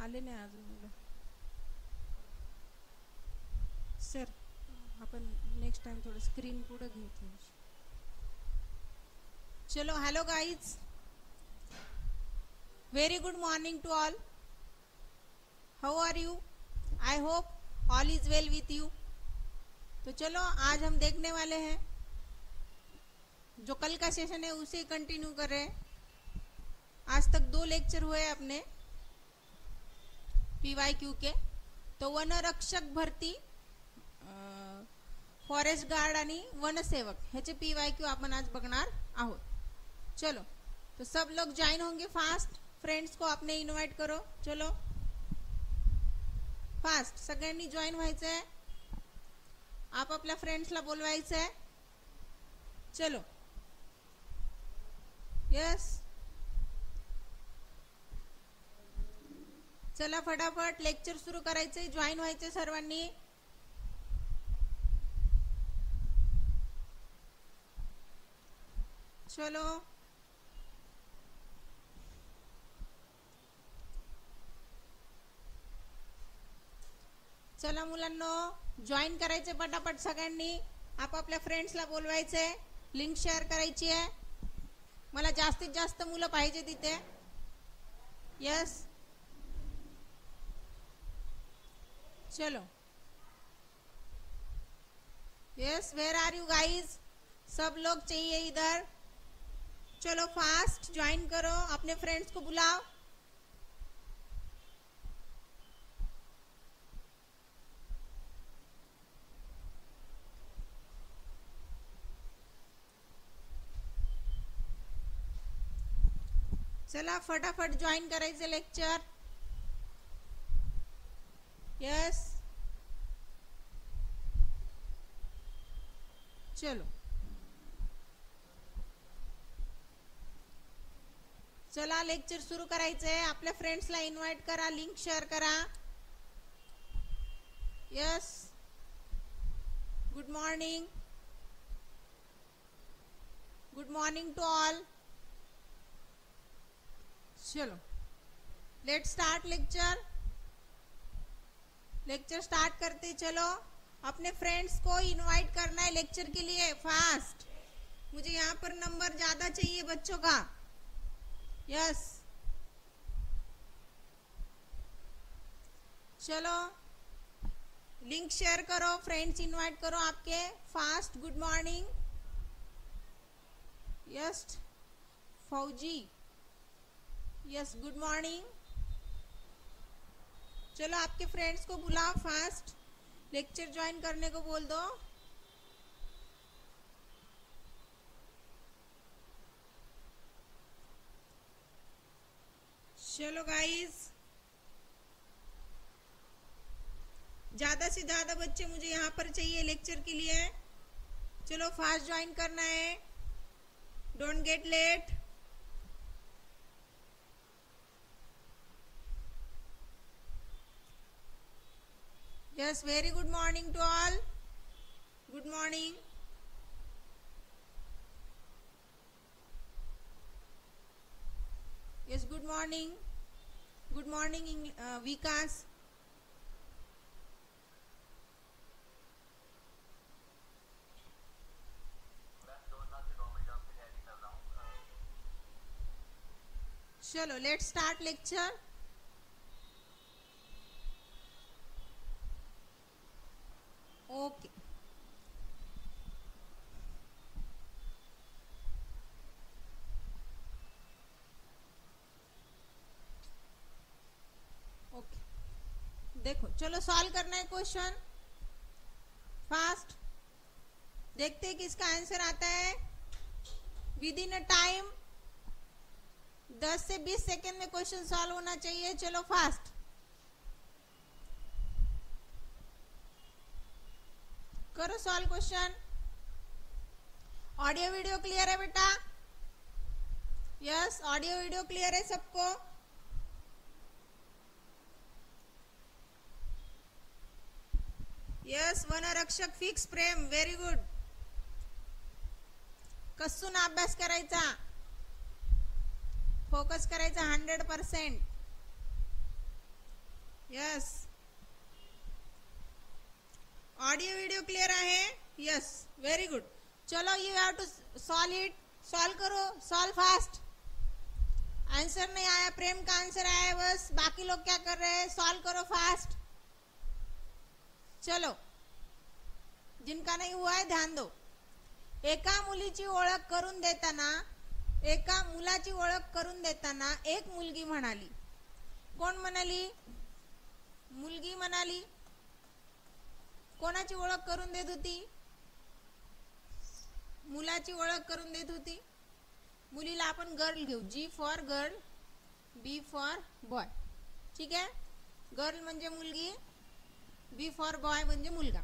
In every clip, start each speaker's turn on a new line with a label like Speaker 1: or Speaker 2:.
Speaker 1: आले नाही अजून मुलं. सर आपण नेक्स्ट टाइम थोडं स्क्रीन पुढे घेऊ थोडी. चलो, hello guys, very good morning to all. How are you? I hope all is well with you. तो चलो, आज हम देखने वाले हैं जो कल का सेशन है उसे कंटिन्यू कर रहे हैं. आज तक 2 लेक्चर हुए अपने PYQ के. तो वनरक्षक भरती, फॉरेस्ट गार्ड आणि वनसेवक ह्याचे PYQ आपण आज बघणार आहोत. चलो, तो सब लोग ज्वाइन होंगे फास्ट. फ्रेंड्स को आपने इनवाइट करो. चलो फास्ट सगळ्यांनी जॉईन व्हायचं आहे. आपल्या फ्रेंड्सला बोलवायचं आहे. चलो, यस, चला फटाफट लेक्चर सुरू करायचंय. जॉईन व्हायचे सर्वांनी. चलो, चला मुलांनो, जॉईन करायचे पटापट सगळ्यांनी. आपल्या फ्रेंड्सला बोलवायचंय. लिंक शेअर करायची आहे. मला जास्तीत जास्त मुलं पाहिजे तिथे. यस, चलो, yes, where are you guys? सब लोग चाहिए इधर. चलो फास्ट ज्वाइन करो, अपने फ्रेंड्स को बुलाओ. चला फटाफट ज्वाइन करायचे लेक्चर. यस, चलो, चला लेक्चर सुरू करायचंय. आपल्या फ्रेंड्सला इनवाइट करा, लिंक शेअर करा. Yes, good morning, good morning to all. चलो, let start lecture. Lecture start करते. चलो, अपने फ्रेंड्स को इनवाइट करना है लेक्चर के लिए फास्ट. मुझे यहाँ पर नंबर ज्यादा चाहिए बच्चों का. यस, चलो लिंक शेयर करो, फ्रेंड्स इनवाइट करो आपके फास्ट. Good morning. यस, फौजी. Yes, good morning. चलो, आपके फ्रेंड्स को बुलाओ फास्ट. लेक्चर ज्वाइन करने को बोल दो. चलो गाइस, ज्यादा से ज्यादा बच्चे मुझे यहाँ पर चाहिए लेक्चर के लिए. चलो फास्ट ज्वाइन करना है. Don't get late. Yes, very good morning to all. Good morning. Yes, good morning. Good morning, Vikas. चलो, let's start lecture. Okay, okay, देखो, चलो सॉल्व करना है क्वेश्चन फास्ट. देखते हैं किसका आंसर आता है. With in a time 10 say 20 second में क्वेश्चन सॉल्व होना चाहिए. चलो फास्ट करो solve question. Audio video clear है बेटा? यस, ऑडियो वीडियो क्लियर है सबको? यस, वनरक्षक फिक्स प्रेम, व्हेरी गुड. कसून अभ्यास करायचा, फोकस करायचा 100%. यस. ऑडिओ व्हिडिओ क्लियर आहे. Yes, very good. चलो you have to solve it. Solve करो, सॉल्व फास्ट. आंसर नहीं आया, प्रेम का आंसर आया बस. बाकी लोग क्या कर रहे हैं? सॉल्व करो फास्ट. चलो, जिनका नहीं हुआ है ध्यान दो. एका मुलीची ओळख करून देताना, एका मुलाची ओळख करून देताना एक मुलगी म्हणाली. कोण म्हणाली? मुलगी म्हणाली. कोणाची ओळख करून देत होती? मुलाची ओळख करून देत होती. मुलीला आपण गर्ल घेऊ. G for girl, B for boy. ठीक आहे. गर्ल म्हणजे मुलगी, बी फॉर बॉय म्हणजे मुलगा.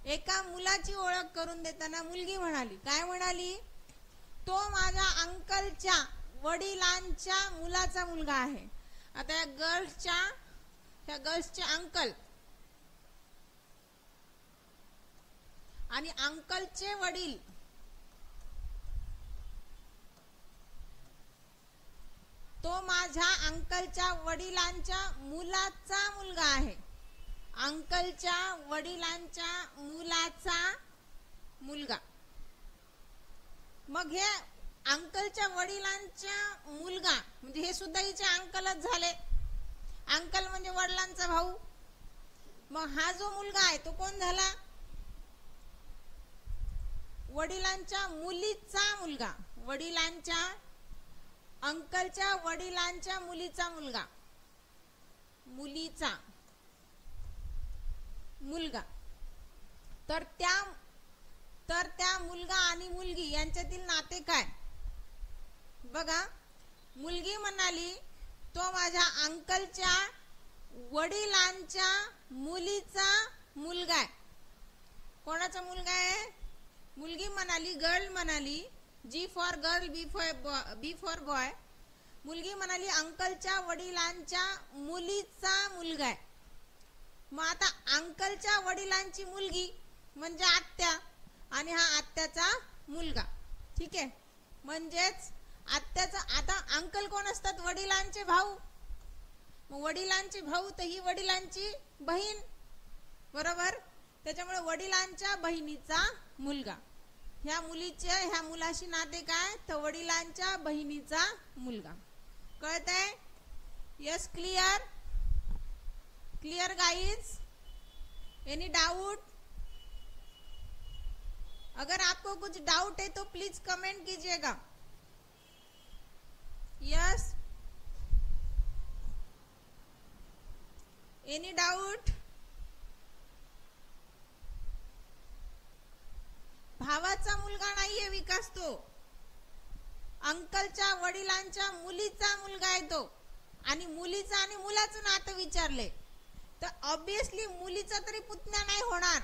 Speaker 1: एका मुलाची ओळख करून देताना मुलगी म्हणाली. काय म्हणाली? तो माझ्या अंकलच्या वडिलांच्या मुलाचा मुलगा आहे. आता या गर्ल्सचे अंकल आणि अंकलचे वडील तो माझ्या अंकलच्या वडिलांच्या मुलाचा मुलगा आहे. अंकलच्या वडिलांच्या मुलाचा मुलगा. मग हे अंकलच्या वडिलांच्या मुलगा म्हणजे हे सुद्धा हिचे अंकलच झाले. अंकल म्हणजे वडिलांचा भाऊ. मग हा जो मुलगा आहे तो कोण झाला? वडिलांच्या मुलीचा मुलगा. वडिलांच्या, अंकलच्या वडिलांच्या मुलीचा मुलगा. मुलीचा मुलगा. तर त्या मुलगा आणि मुलगी यांच्यातील नाते काय? बघा, मुलगी म्हणाली तो माझ्या अंकलच्या वडिलांच्या मुलीचा मुलगा आहे. कोणाचा मुलगा आहे? मुलगी म्हणाली, गर्ल म्हणाली, G for girl, B for boy. मुलगी म्हणाली अंकलच्या वडिलांच्या मुलीचा मुलगा आहे. मग आता अंकलच्या वडिलांची मुलगी म्हणजे आत्या आणि हा आत्याचा मुलगा. ठीक आहे. म्हणजेच आत्याचा, आता अंकल कोण असतात? वडिलांचे भाऊ. मग वडिलांचे भाऊ तर ही वडिलांची बहीण, बरोबर. त्याच्यामुळे वडिलांच्या बहिणीचा मुलगा. ह्या मुलाशी नाते काय? तर वडिलांच्या बहिणीचा मुलगा. कळतंय? Yes, clear. Clear guys? Any doubt? अगर आपको कुछ डाउट है तो प्लीज कमेंट कीजिएगा. Yes, any doubt? भावाचा मुलगा नाहीये विकास, तो अंकलच्या वडिलांच्या मुलीचा मुलगा आहे तो. आणि मुलीचं आणि मुलाचं नातं विचारले तर ऑब्विसली मुलीचा तरी पुतण्या नाही होणार.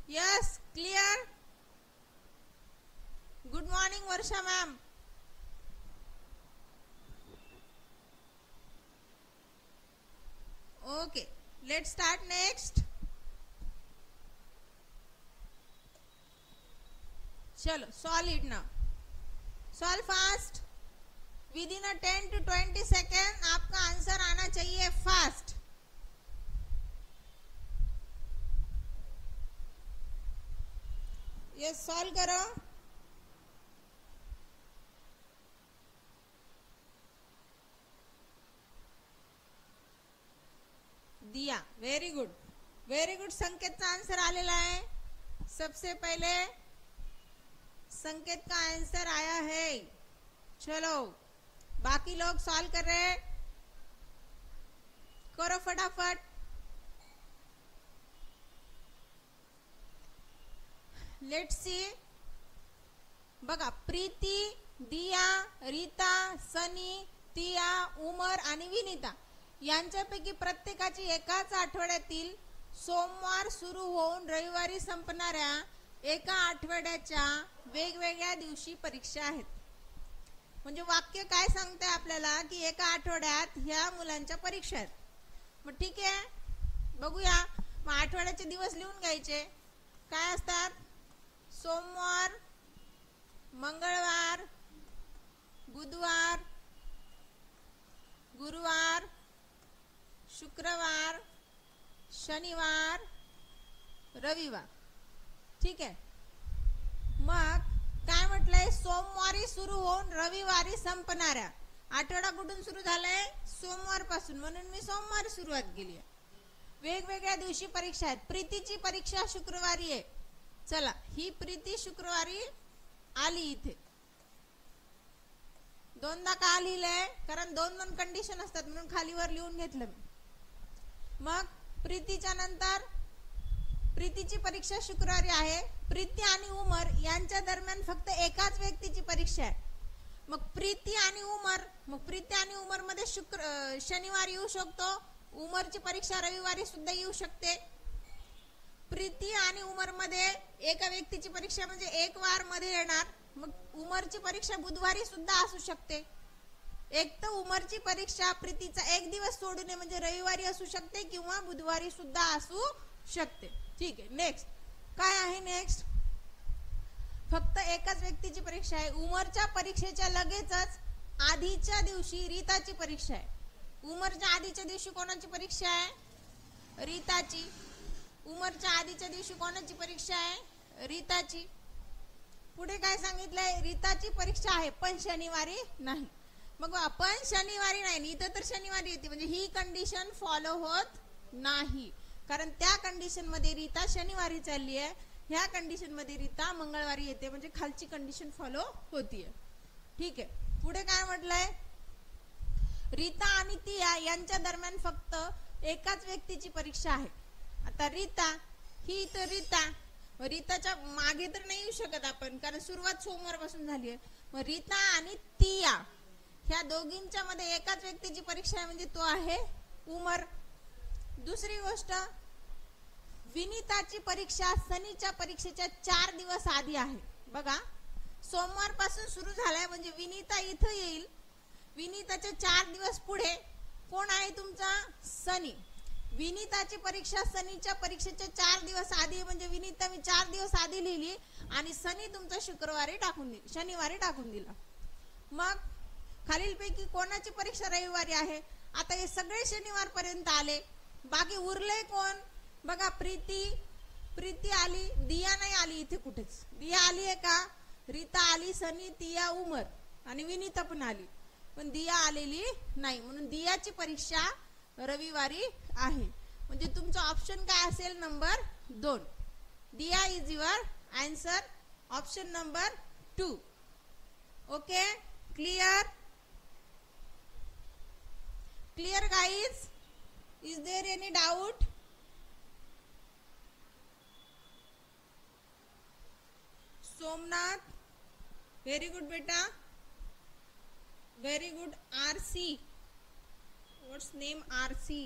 Speaker 1: Yes, clear. Good morning Varsha ma'am. Okay, let's start next. चलो, solve it now. Solve fast. Within 10 to 20 second आपका आंसर आना चाहिए फास्ट. ये सॉल्व करो. दिया, वेरी गुड, वेरी गुड. संकेतचा आंसर आलेला आहे. सबसे पहले संकेत का आंसर आया है. चलो, बाकी लोग सॉल्व कर रहे हैं. करो फटाफट. Let's see. बघा, प्रीती, दिया, रीता, सनी, तिया, उमर आणि विनीता यांच्यापैकी प्रत्येकाची एकाच आठवड्यातील सोमवार सुरू होऊन रविवारी संपणाऱ्या एका आठवड्याच्या वेगवेगळ्या दिवशी परीक्षा आहेत. म्हणजे वाक्य काय सांगते आपल्याला की एका आठवड्यात ह्या मुलांच्या परीक्षा आहेत. मग ठीक आहे, बघूया. मग आठवड्याचे दिवस लिहून घ्यायचे. काय असतात? सोमवार, मंगळवार, बुधवार, गुरुवार, शुक्रवार, शनिवार, रविवार. ठीक आहे. मग काय म्हटलंय, सोमवारी सुरू होऊन रविवारी संपणाऱ्या. आठवडा कुठून सुरू झालाय, सोमवार पासून, म्हणून मी सोमवारी सुरुवात केली आहे. वेगवेगळ्या दिवशी परीक्षा आहेत. प्रीतीची परीक्षा शुक्रवारी आहे. चला, ही प्रीती शुक्रवारी आली इथे. दोनदा का लिहिलंय, कारण दोन दोन कंडिशन असतात म्हणून खालीवर लिहून घेतलं मी. मग प्रीतीच्या नंतर प्रीतीची परीक्षा शुक्रवारी आहे. प्रीती आणि उमर यांच्या दरम्यान फक्त एकाच व्यक्तीची परीक्षा आहे. मग प्रीती आणि उमर मध्ये शनिवारी येऊ शकतो. उमरची परीक्षा रविवारी सुद्धा येऊ शकते. प्रीती आणि उमर मध्ये एका व्यक्तीची परीक्षा म्हणजे एक वार मध्ये येणार. मग उमरची परीक्षा बुधवारी सुद्धा असू शकते. एक तर उमरची परीक्षा प्रीतीचा एक दिवस सोडून म्हणजे रविवारी असू शकते किंवा बुधवारी सुद्धा असू शकते. ठीक आहे. नेक्स्ट काय आहे, नेक्स्ट फक्त एकाच व्यक्तीची परीक्षा आहे. उमरच्या परीक्षेच्या लगेचच आधीच्या दिवशी रीताची परीक्षा आहे. उमरच्या आधीच्या दिवशी कोणाची परीक्षा आहे, रीताची. उमरच्या आधीच्या दिवशी कोणाची परीक्षा आहे, रीताची. पुढे काय सांगितलंय, रीताची परीक्षा आहे पण शनिवारी नाही. मग आपण शनिवारी नाही, इथं तर शनिवारी येते म्हणजे ही कंडिशन फॉलो होत नाही. कारण त्या कंडिशन मध्ये रीता शनिवारी चालली आहे, ह्या कंडिशन मध्ये रीता मंगळवारी येते म्हणजे खालची कंडिशन फॉलो होतीये. ठीक आहे. पुढे काय म्हटलंय, रीता आणि तिया यांच्या दरम्यान फक्त एकाच व्यक्तीची परीक्षा आहे. आता रीता ही तर रीताच्या मागे तर नाही येऊ शकत आपण, कारण सुरुवात सोमवार पासून झाली आहे. मग रीता आणि तिया ह्या दोघींच्या मध्ये एकाच व्यक्तीची परीक्षा आहे म्हणजे तो आहे उमर. दुसरी गोष्ट, विनीताची परीक्षा सनीच्या परीक्षेच्या 4 दिवस आधी आहे. बघा, सोमवार पासून सुरू झालाय म्हणजे विनीता इथं येईल. विनीताच्या 4 दिवस पुढे कोण आहे तुमचा, सनी. विनीताची परीक्षा सनीच्या परीक्षेच्या 4 दिवस आधी म्हणजे विनीता मी 4 दिवस आधी लिहिली आणि सनी तुमचा शनिवारी टाकून दिला. मग खालीलपैकी कोणाची परीक्षा रविवारी आहे. आता हे सगळे शनिवार पर्यंत आले. बाकी उरले कोण, बघा प्रीती आली, दिया नाही आली इथे कुठेच. दिया आली आहे का, रीता आली, सनी, तिया, उमर आणि विनीता पण आली, पण दिया आलेली नाही. म्हणून दियाची परीक्षा रविवारी आहे. म्हणजे तुमचा ऑप्शन काय असेल, नंबर 2. दिया is your answer, option number 2. Okay, clear guys, is there any doubt? Somnath, very good beta, very good. RC, what's name RC?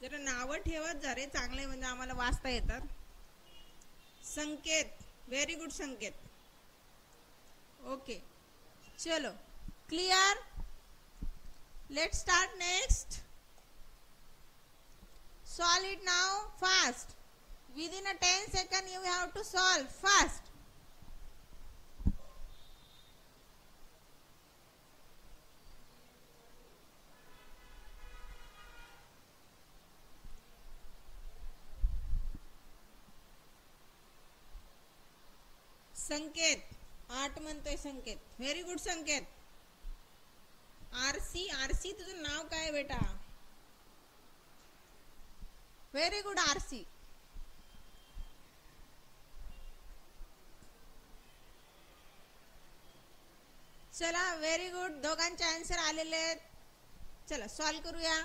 Speaker 1: जरा नाव ठेवत जा रे, चांगले म्हणजे आम्हाला वाचता येतात. संकेत, व्हेरी गुड संकेत. ओके, चलो, clear. Let's start next. Solve it now fast. Within a 10 seconds you have to solve fast. संकेत 8 म्हणतोय संकेत. व्हेरी गुड संकेत. आरसी तुझं नाव काय बेटा, व्हेरी गुड आरसी. चला, व्हेरी गुड, दोघांचे आन्सर आलेले आहेत. चला सॉल्व करूया.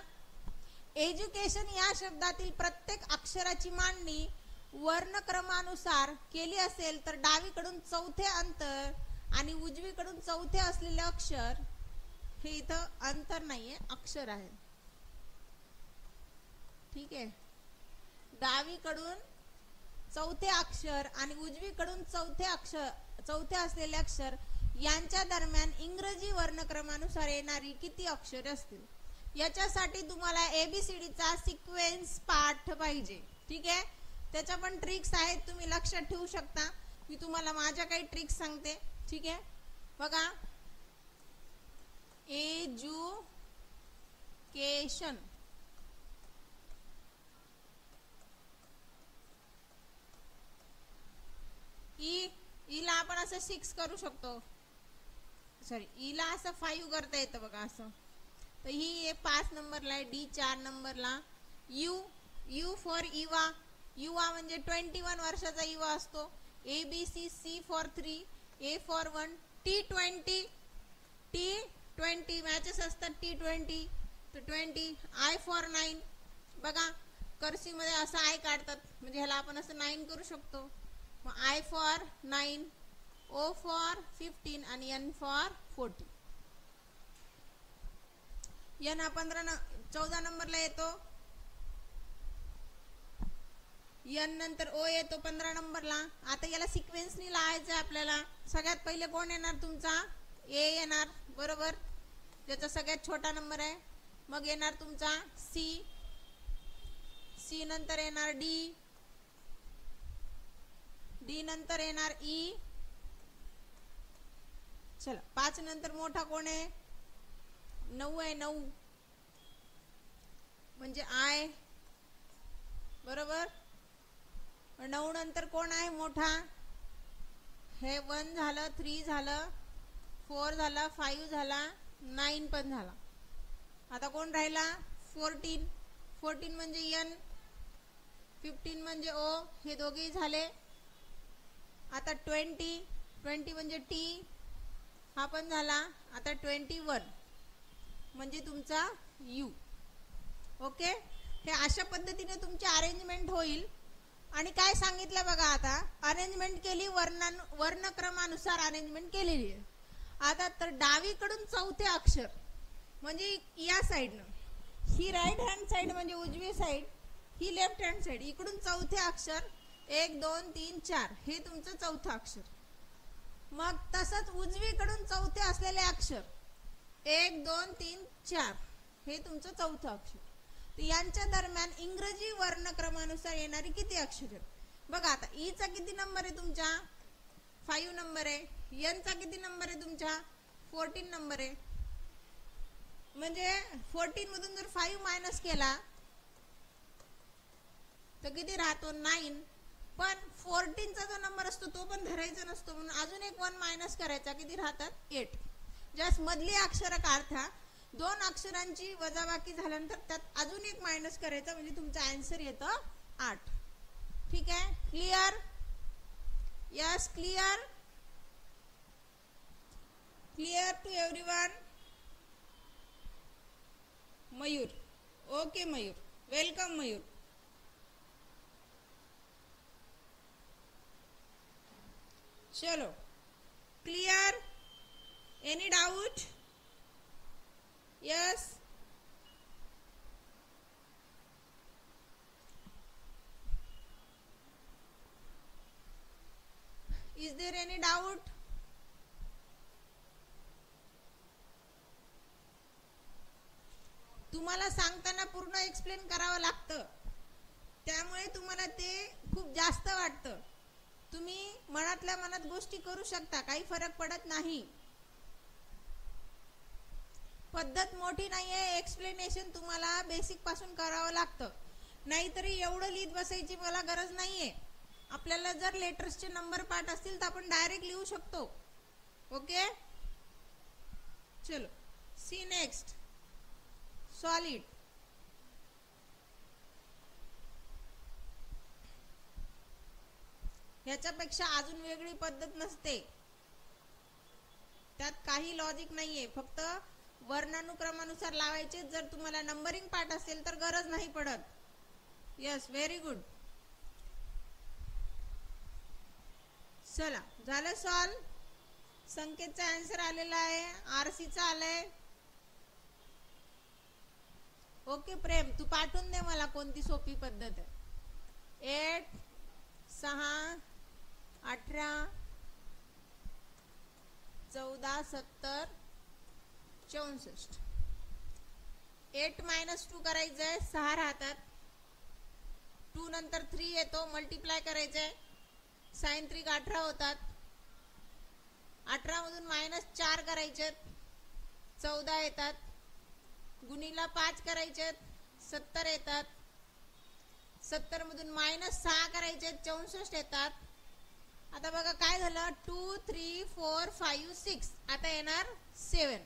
Speaker 1: एज्युकेशन या शब्दातील प्रत्येक अक्षराची मांडणी वर्णक्रमानुसार केली असेल तर डावीकडून चौथे अंतर आणि उजवीकडून चौथे असलेले अक्षर, हे इथं अंतर नाहीये, अक्षर आहे. ठीक आहे. डावीकडून चौथे अक्षर आणि उजवीकडून चौथे असलेले अक्षर यांच्या दरम्यान इंग्रजी वर्णक्रमानुसार येणारी किती अक्षरे असतील. याच्यासाठी तुम्हाला ABCD चा सिक्वेन्स पाठ पाहिजे. ठीक आहे. त्याच्या पण ट्रिक्स आहेत, तुम्ही लक्षात ठेवू शकता. मी तुम्हाला माझ्या काही ट्रिक्स सांगते. ठीक आहे. बघा, एज्युकेशन. ईला आपण असं 6 करू शकतो, सॉरी ईला असं 5 करता येतं बघा असं. तर ही 5 नंबरला आहे, डी 4 नंबरला. यू फॉर युवा. युवा म्हणजे 21 वर्षाचा युवा असतो. ABC, C for 3, A for 1, T20 matches असतात T20 तर 20. I फॉर 9 बघा कर्सिव मध्ये असं I काढतात म्हणजे ह्याला आपण असं 9 करू शकतो. मग I फॉर 9, O फॉर 15 आणि N फॉर 40. N हा 14 नंबरला येतो. N नंतर O येतो 15 नंबरला. आता याला सिक्वेन्सनी लावायचं आहे आपल्याला. सगळ्यात पहिले कोण येणार तुमचा? A येणार बरोबर, ज्याचा सगळ्यात छोटा नंबर आहे. मग येणार तुमचा C नंतर येणार D नंतर येणार E. चला 5 नंतर मोठा कोण आहे? 9 आहे. 9 म्हणजे I बरोबर. 9 नंतर कोण आहे मोठा? हे 1 झालं, 3 झालं, 4 झाला, 5 झाला, 9 पण झाला. आता कोण राहिला? 14 म्हणजे N, 15 म्हणजे O. हे दोघेही झाले. आता 20 म्हणजे T, हा पण झाला. आता 21 म्हणजे तुमचा U. ओके, हे अशा पद्धतीने तुमची अरेंजमेंट होईल. आणि काय सांगितलं बघा, आता अरेंजमेंट केली, वर्णक्रमानुसार अरेंजमेंट केलेली आहे. आता तर डावीकडून चौथे अक्षर म्हणजे या साईडनं, ही राईट हँड साईड म्हणजे उजवी साईड, ही लेफ्ट हँड साईड. इकडून चौथे अक्षर 1 2 3 4 हे तुमचं चौथं अक्षर. मग तसंच उजवीकडून चौथे असलेले अक्षर 1 2 3 4 हे तुमचं चौथं अक्षर. तर यांच्या दरम्यान इंग्रजी वर्णक्रमानुसार येणारी किती अक्षर आहेत बघा. आता ई चा किती नंबर आहे तुमचा? 5 नंबर आहे. एन चा किती नंबर आहे तुमचा? 14 नंबर आहे. म्हणजे 14 मधून जर 5 मायनस केला तर किती राहतो? 9. पण 14 चा जो नंबर असतो तो पण धरायचा नसतो, म्हणून अजून एक 1 मायनस करायचा. किती राहतात? 8. ज्यास मधली अक्षर काढता 2 अक्षरांची वजाबाकी झाल्यानंतर त्यात अजून एक मायनस करायचा म्हणजे तुमचा आन्सर येतं 8. ठीक आहे, clear? Yes, clear to everyone. Mayur, okay Mayur, welcome Mayur. चलो, clear? Any doubt? Yes. Is there any doubt? तुम्हाला सांगताना पूर्ण एक्सप्लेन करावं लागतं, त्यामुळे तुम्हाला ते खूप जास्त वाटतं. तुम्ही मनातल्या मनात गोष्टी करू शकता, काही फरक पडत नाही. पद्धत मोठी नाहीये, एक्सप्लेनेशन तुम्हाला बेसिक पासून करावं लागतं. नाहीतरी एवढं लिहित बसायची मला गरज नाहीये. आपल्याला जर लेटर्सचे नंबर पाठ असतील तर आपण डायरेक्ट लिहू शकतो. ओके, चलो सी नेक्स्ट. सॉलिड. ह्याच्यापेक्षा अजून वेगळी पद्धत नसते, त्यात काही लॉजिक नाहीये, फक्त वर्णानुक्रमानुसार लावायचे. जर तुम्हाला नंबरिंग पाठ असेल तर गरज नाही पडत. Yes, very good. चला, झालं सॉल्व. संकेतचा आन्सर आलेला आहे, आरसीचा आलाय. ओके प्रेम, तू पाठवून दे मला कोणती सोपी पद्धत आहे. 8 6 18 14 70 64. 8 - 2 करायचंय, 6 राहतात. 2 नंतर 3 येतो, मल्टिप्लाय करायचंय. साइन 3 18 होतात. 18 मधून -4 करायचे. 14 येतात, गुणीला 5 करायचे 70 येतात, 70 मधून -6 करायचे 64 येतात. आता बघा काय झालं, 2 3 4 5 6, आता येणार 7.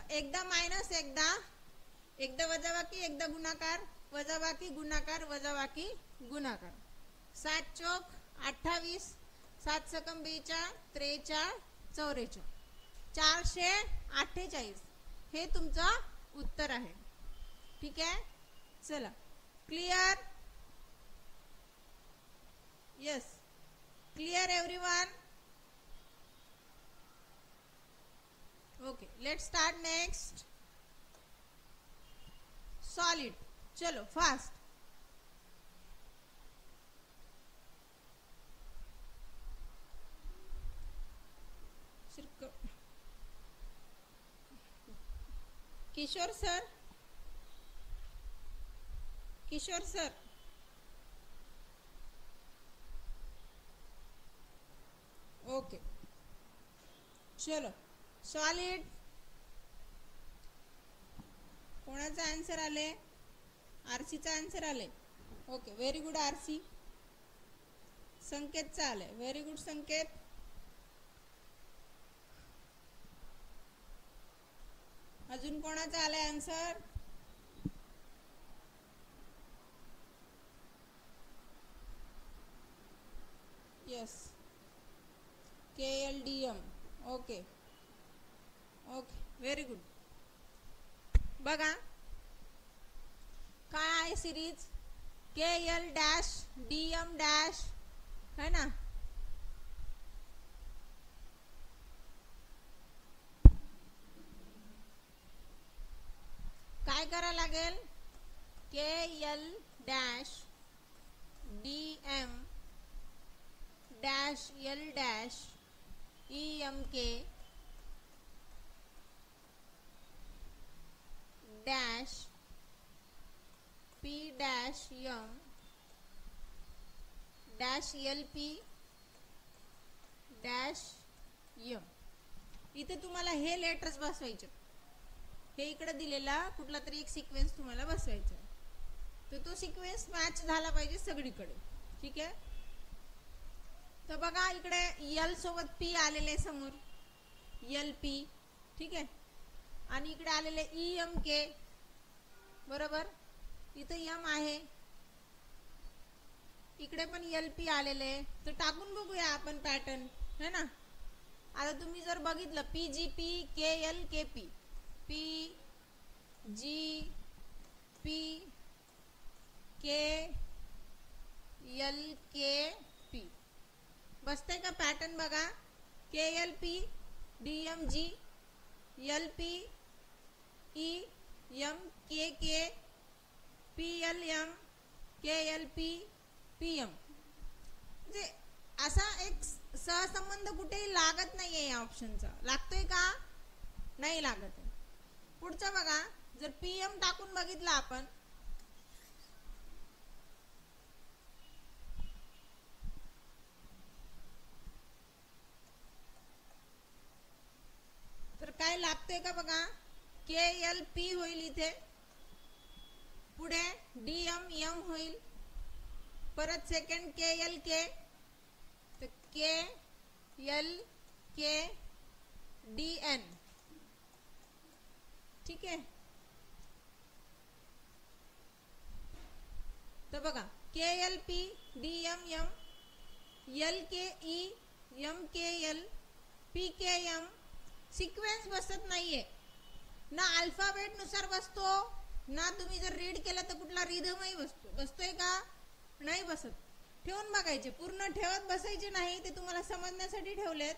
Speaker 1: एकदा मायनस, एकदा वजाबाकी, एकदा गुणाकार, वजाबाकी गुणाकार, वजाबाकी गुणाकार. 7 चौक 28, 7 सकम 42, 43, 44, 448 हे तुमचं उत्तर आहे. ठीक आहे, चला clear. Yes, clear everyone. Okay, let's start next. Solid, चलो फास्ट. Kishore sir, Kishore sir, okay चलो. सॉलिड कोणाचा आन्सर आले? आरसीचा आन्सर आले. Okay, very good RC. संकेतचा आले, व्हेरी गुड संकेत. अजून कोणाचा आलाय answer? Yes, KLDM. Okay okay, very good. बघा काय आहे series, KL dash DM dash है ना. काय करा लागेल, KL dash DM dash L dash EMK dash P dash M dash LP dash M. इथे तुम्हाला हे लेटर्स बसवायचे. हे इकडे दिलेला कुठला तरी एक सिक्वेन्स तुम्हाला बसवायचा, तर तो सिक्वेन्स मॅच झाला पाहिजे सगळीकडे. ठीक आहे, तर बघा इकडे L सोबत P आलेले समोर, LP. ठीक आहे, आणि इकडे आलेले EMK बरोबर, इथे M आहे, इकडे पण LP आलेले. तर टाकून बघूया आपण पॅटर्न, है ना. आता तुम्ही जर बघितलं PGP KL KP, PGP KL KP बसते का पॅटर्न? बघा, KLP DMG LP EMKK PLM KLP PM. म्हणजे असा एक सहसंबंध कुठेही लागत नाहीये या ऑप्शनचा. लागतोय का? नाही लागत आहे. पुढचं बघा, जर PM टाकून बघितलं आपण, तर काय लागतंय का बघा, KLP होईल इथे, पुढे DMM होईल, परत सेकंड KLK, तर KLK DN. ठीक आहे, तर बघा KLP DMM LKE MKL PKM sequence बसत नाहीये ना, अल्फाबेट नुसार बसतो ना. तुम्ही जर रीड केलं तर कुठला रिदमही बसतोय का? नाही बसत. ठेवून बघायचे, पूर्ण ठेवत बसायचे नाही, ते तुम्हाला समजण्यासाठी ठेवलेत.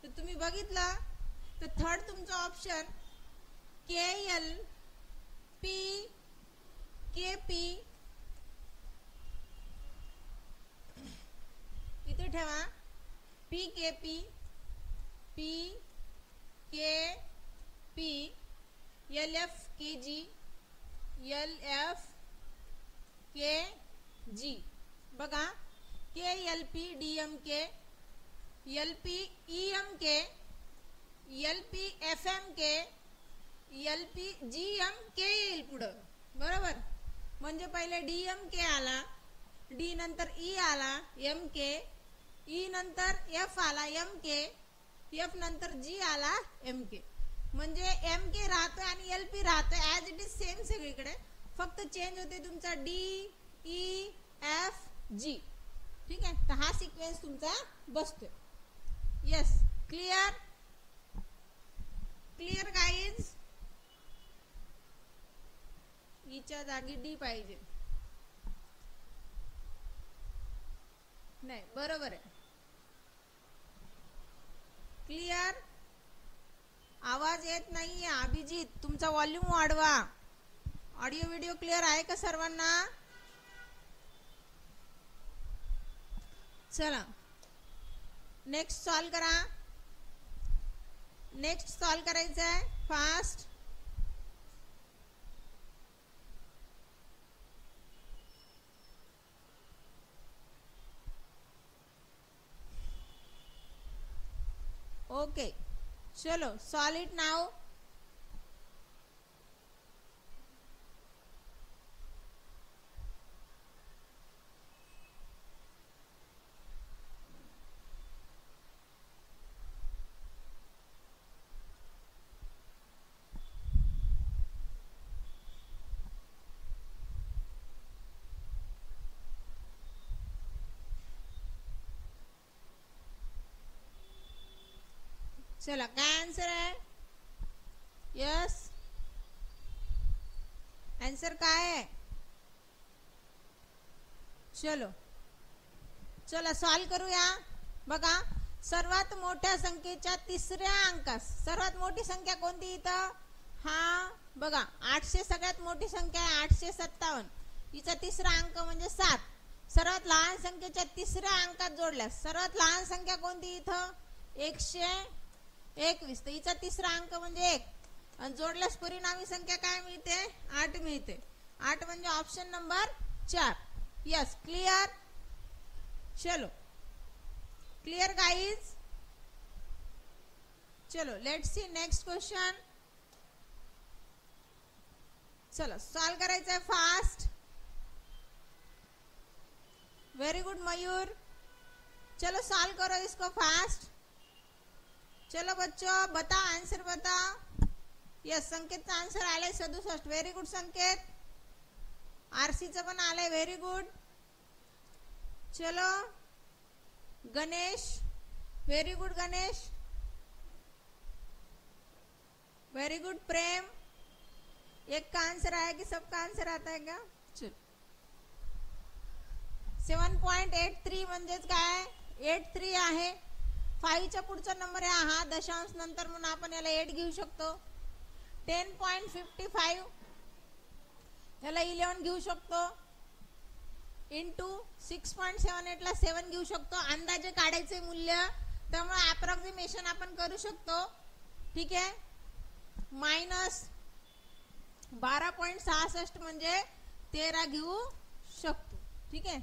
Speaker 1: तर तुम्ही बघितला तर थर्ड तुमचा ऑप्शन KLP KP इथे ठेवा, PKP PKP LFKG LFKG. बघा, KLP DMK LP EMK LP FMK LP GMK येईल पुढं, बरोबर. म्हणजे पहिले DMK आला, D नंतर E आला MK, E नंतर F आला MK, F नंतर G आला MK. म्हणजे MK राहतोय आणि LP राहतोय ॲज इट इज सेम सगळीकडे, फक्त चेंज होते तुमचा D E F G. ठीक आहे, तर हा सिक्वेन्स तुमचा बसतोय. Yes, clear clear guys. ईच्या जागी डी पाहिजे, नाही बरोबर आहे. क्लिअर, आवाज येत नाहीये अभिजित, तुमचा व्हॉल्यूम वाढवा. ऑडिओ व्हिडिओ क्लिअर आहे का सर्वांना? चला नेक्स्ट सॉल्व करा. नेक्स्ट सॉल्व करायचं आहे फास्ट. ओके, चलो सॉल्व इट नाउ. चला काय आन्सर आहे? यस, आन्सर काय आहे? चलो चला सॉल्व करूया. बघा, सर्वात मोठ्या संख्येच्या तिसऱ्या अंकास, सर्वात मोठी संख्या कोणती इथं? हा बघा, 800 सगळ्यात मोठी संख्या आहे, 857. हिचा तिसरा अंक म्हणजे 7. सर्वात लहान संख्येच्या तिसऱ्या अंकात जोडल्यास सर्वात लहान संख्या कोणती इथं? 121. तर हिचा तिसरा अंक म्हणजे 1 आणि जोडल्यास परिणामी संख्या काय मिळते? 8 मिळते. 8 म्हणजे ऑप्शन नंबर 4. Yes, clear. चलो क्लियर गाइज. चलो लेट्स सी नेक्स्ट क्वेश्चन. चलो सॉल्व करायचं आहे फास्ट. Very good Mayur. चलो सॉल्व करो इसको फास्ट. चलो बच्चों बताओ, आंसर बताओ. यस, संकेतचा आंसर आलाय 67. व्हेरी गुड संकेत. आरसीचं पण आलंय, व्हेरी गुड. चलो Ganesh, very good Ganesh. Very good Prem. एक का आंसर आया कि सबका आंसर आता है क्या? चल 7.83 म्हणजेच काय? 83 आहे. 5 चा पुढचा नंबर आहे हा, दशांश नंतर म्हणून आपण याला 8 घेऊ शकतो. 10.55 याला 11 घेऊ शकतो. इंटू 6.78 ला 7 घेऊ शकतो. अंदाजे काढायचे मूल्य, त्यामुळे अप्रॉक्सिमेशन आपण करू शकतो. ठीक आहे. मायनस 12.66 म्हणजे 13 घेऊ शकतो. ठीक आहे.